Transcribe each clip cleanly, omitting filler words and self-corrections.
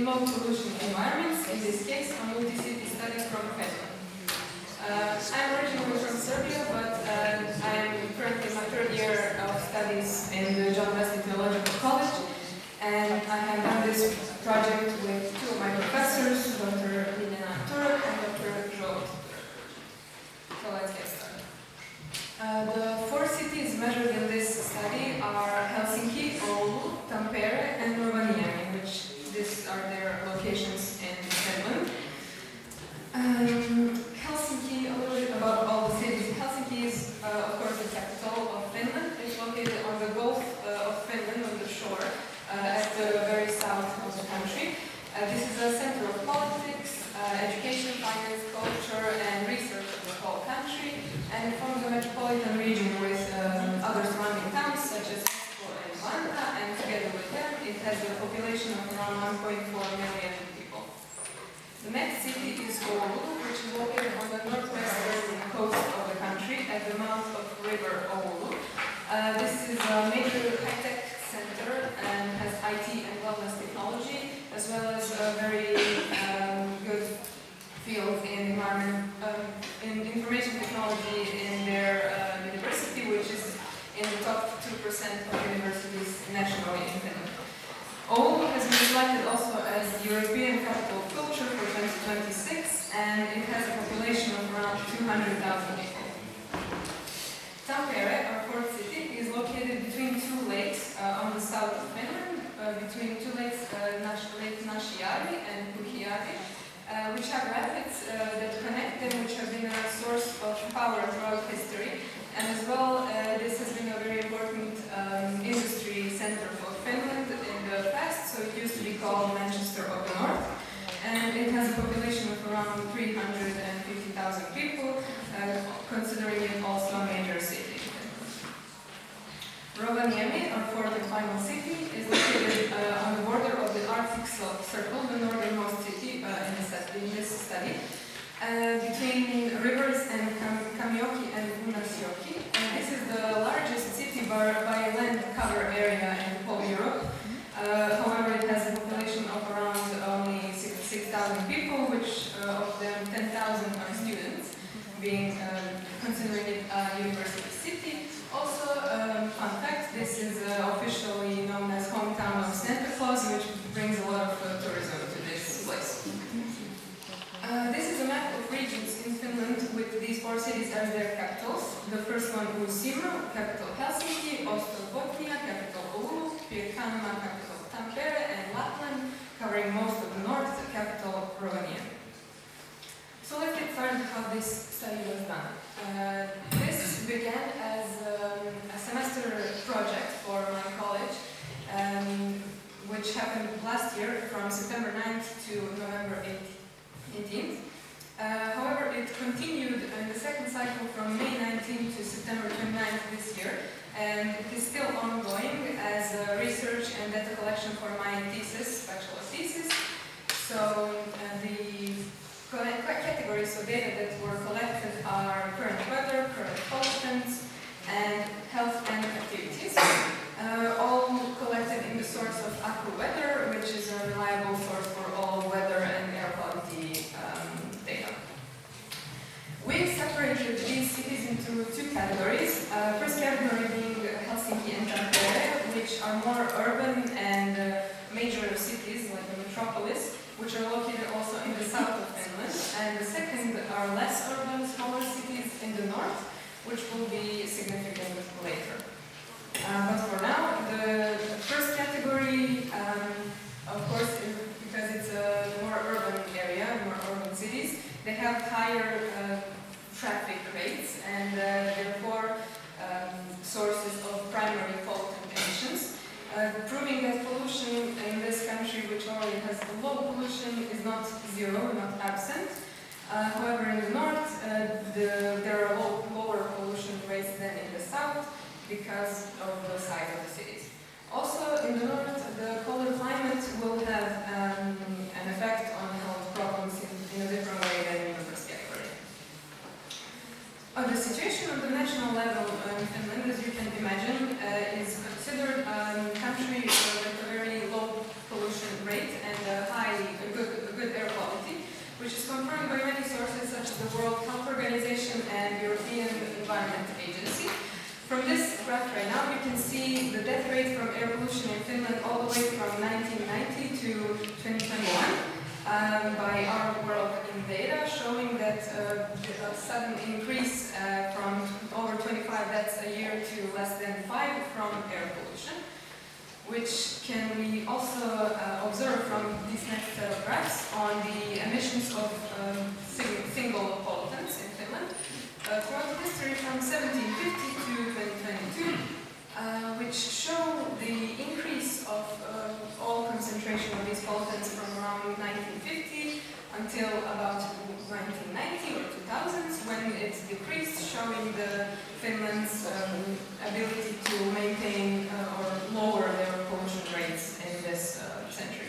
low pollution environments, in this case a multi-city study from Finland. I'm originally from Serbia, but I'm currently in my third year of studies in the Wesley-student Zivulovic College, and I have done this project with two of my professors, Dr. Liliana and TÖRÖK and Dr. Zsolt. So let's get started. The four cities measured in this study are Helsinki, Oulu, Tampere, and Romania, which these are their locations in Finland. Helsinki, a little bit about all the cities. Helsinki is, of course, the capital of Finland. It's located on the Gulf of Finland, on the shore, at the very south of the country. This is a center of politics, education, finance, culture, and research of the whole country, and it forms a metropolitan region with other surrounding towns such as Espoo and Vantaa, and together with them, it has a population of around 1.4 million people. The next city is Oulu, which is located on the northwestern coast of the country at the mouth of River Oulu. This is a major high-tech center and has IT and wellness technology, as well as a very good field in information technology in their university, which is in the top 2% of universities nationally in Finland. Oulu has been selected also as the European Capital of Culture for 2026, and it has a population of around 200,000 people. Tampere, our fourth city, is located between two lakes on the south of Finland, between two lakes, Lake Nashiari and Puhiari, which have rapids that connect them, which have been a source of power throughout history. And as well, this has been a very important industry center for Finland in the past, so it used to be called Manchester of the North. And it has a population of around 350,000 people, considering it also a major city. Rovaniemi, our fourth and final city, is located on the border of the Arctic Circle, the northernmost city in this study, between rivers and Kamioki and Unasioki. And this is the largest city by land cover area in whole Europe. However, it has a population of around only 6,000 people, which of them 10,000 are students, being considering it a university city. Also, fun fact, this is officially known as hometown of Santa Claus, which brings a lot of tourism to this place. This is a map of regions in Finland with these four cities as their capitals. The first one was Uusimaa, capital Helsinki, Ostrobothnia, capital Oulu, Pirkanmaa, capital Tampere, and Lapland, covering most of the north, capital Rovaniemi. So let's get started how this study was done. This began as a semester project for my college, which happened last year from September 9th to November 18th. However, it continued in the second cycle from May 19th to September 29th this year, and it is still ongoing as research and data collection for my thesis, bachelor thesis. So the categories of data that were collected are current weather, current pollutants, and health and activities, all collected in the source of AccuWeather, which is a reliable source for all weather and air quality data. We've separated these cities into two categories. First category being Helsinki and Tampere, which are more urban and major cities like the metropolis, which are located also in the south of Finland. And the second are less urban, smaller cities in the north, which will be significant later. But for now, the first category, of course, because it's a more urban area, more urban cities, they have higher traffic rates and therefore sources of primary pollutant emissions, proving that pollution in this country, which already has low pollution, is not zero, not absent. However, in the north, there are lower pollution rates than in the south because of the size of the cities. Also, in the north, the colder climate will have an effect on health problems in a different way than in the first category. The situation on the national level in Finland, as you can imagine, is considered a country with a very low pollution rate and a high good air quality, which is confirmed by many sources such as the World Health Organization and European Environment Agency. From this graph right now, we can see the death rate from air pollution in Finland all the way from 1990 to 2021 by our world in data, showing that a sudden increase from over 25 deaths a year to less than 5 from air pollution, which can be also observed from this next set of graphs on the emissions of single pollutants in Finland throughout history from 1750 to 2022, which show the increase of all concentration of these pollutants from around 1950 until about 1990 or 2000s, when it decreased, showing the Finland's ability to maintain or lower their pollution rates in this century.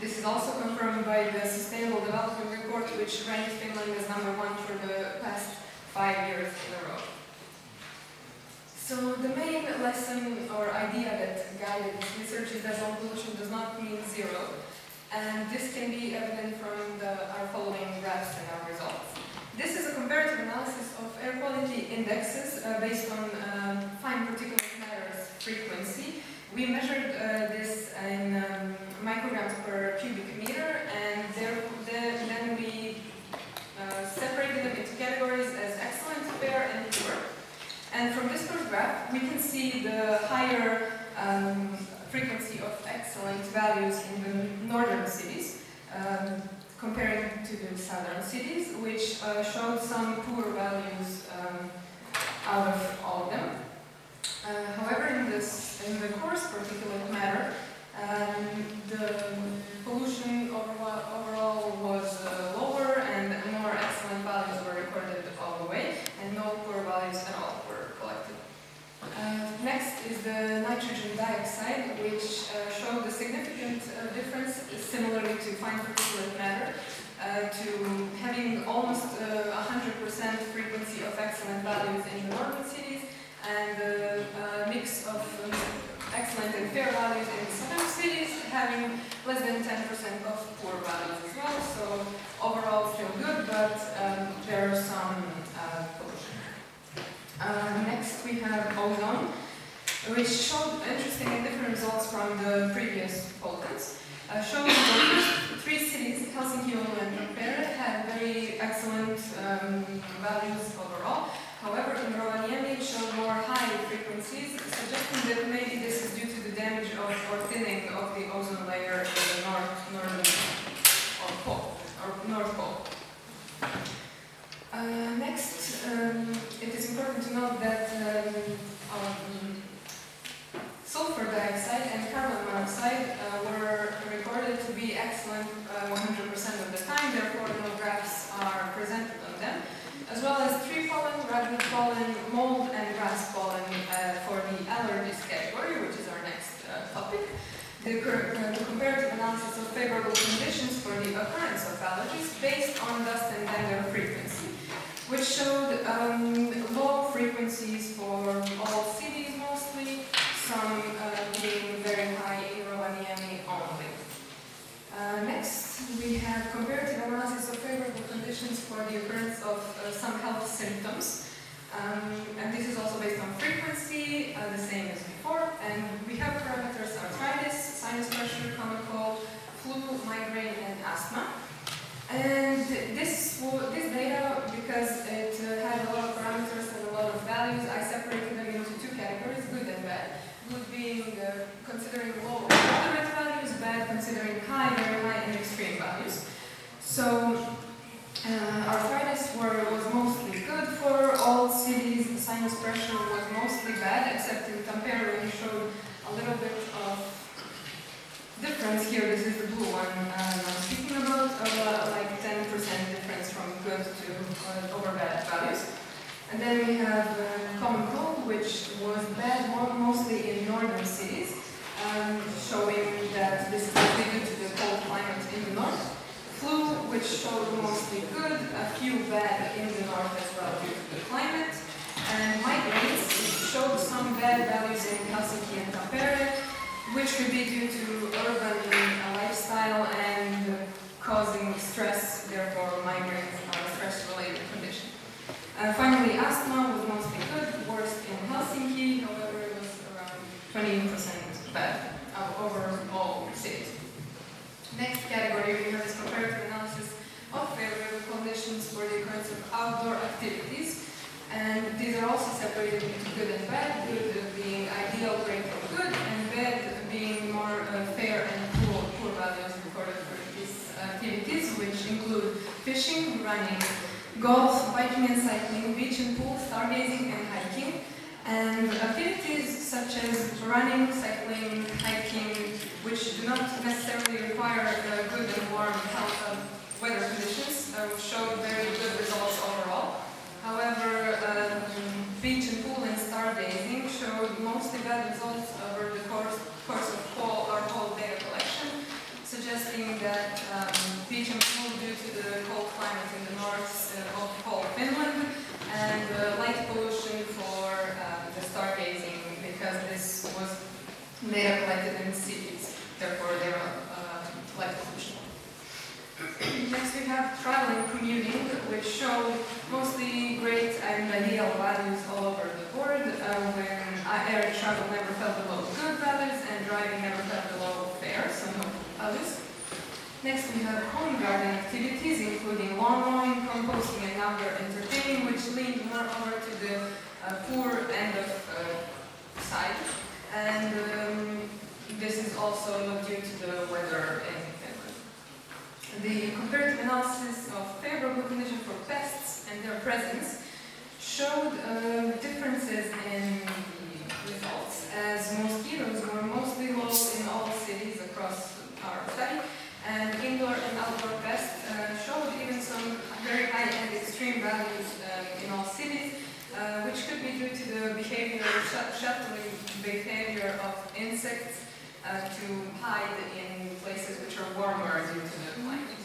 This is also confirmed by the Sustainable Development Report, which ranked Finland as #1 for the past 5 years in a row. So the main lesson or idea that guided this research is that all pollution does not mean zero, and this can be evident from our following graphs and our results. This is a comparative analysis of air quality indexes based on fine particulate matter's frequency. We measured this in micrograms per cubic meter, and then we separated them into categories as excellent, fair, and poor. And from this first graph, we can see the higher frequency of excellent values in the northern cities, comparing to the southern cities, which showed some poor values out of all of them. However, in the coarse particulate matter, the pollution overall was lower, and more excellent values were recorded all the way, and no poor values at all were collected. Next is the nitrogen dioxide, which showed a significant difference, similarly to fine particulate matter, to having almost 100% frequency of excellent values in the northern cities, and a mix of excellent and fair values in the southern cities, having less than 10% of poor values as well. So overall still good, but there are some pollution. Next we have ozone, which showed interesting and different results from the previous pollutants. Showing that the first 3 cities, Helsinki, Oulu, and Tampere, had very excellent values overall. However, in Romania it showed more high frequencies, suggesting that maybe this is due to the damage or thinning of the ozone layer in the North Pole. Next, it is important to note that sulfur dioxide and carbon monoxide were recorded to be excellent 100% of the time, therefore no graphs are presented on them, as well as tree pollen, ragweed pollen, mold, and grass pollen for the allergies category, which is our next topic. The comparative analysis of favorable conditions for the occurrence of allergies based on dust and dander frequency, which showed low frequencies for all cities mostly, some being very high in Rovaniemi only. Next, we have comparative analysis of favorable conditions for the occurrence of some health symptoms. And this is also based on frequency, the same as before. And we have parameters arthritis, sinus pressure, common cold, flu, migraine, and asthma. And this data, because it had a lot of parameters and a lot of values, I separated them into 2 categories, good and bad. Good being considering low and moderate values, bad considering high, very high, and extreme values. So arthritis was mostly good for all cities. Sinus pressure was mostly bad, except in Tampere we showed a little bit of difference here. This is the blue one I'm speaking about, like 10% difference from good to over bad values. And then we have common cold, which was bad mostly in northern cities, showing that this is mostly due to the cold climate in the north. Flu, which showed mostly good, a few bad in the north as well due to the climate. And migraines showed some bad values in Helsinki and Tampere, which could be due to urban lifestyle and outdoor activities. And these are also separated into good and bad, good being ideal, great, or good, and bad being more fair and poor values recorded for these activities, which include fishing, running, golf, biking and cycling, beach and pool, stargazing, and hiking. And activities such as running, cycling, hiking, which do not necessarily require good and warm weather conditions, showed very good results overall. However, beach and pool and stargazing showed mostly bad results over the course of our whole data collection, suggesting that beach and pool, due to the cold climate in the north of whole Finland, and light pollution for the stargazing, because this was data collected in cities, therefore they were light pollution. Next we have travel and commuting, which showed mostly great and ideal values all over the board, when air travel never fell below good values and driving never fell below fair, so no values. Next we have home garden activities, including lawn mowing, composting, and outdoor entertaining, which leaned more over to the poor end of side. And this is also due to the weather in Finland. The comparative analysis of favorable conditions for pests and their presence showed differences in the results, as mosquitoes were mostly low in all cities across our study, and indoor and outdoor pests showed even some very high and extreme values in all cities, which could be due to the shuttling behavior of insects to hide in places which are warmer due to the climate.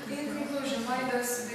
In conclusion, why does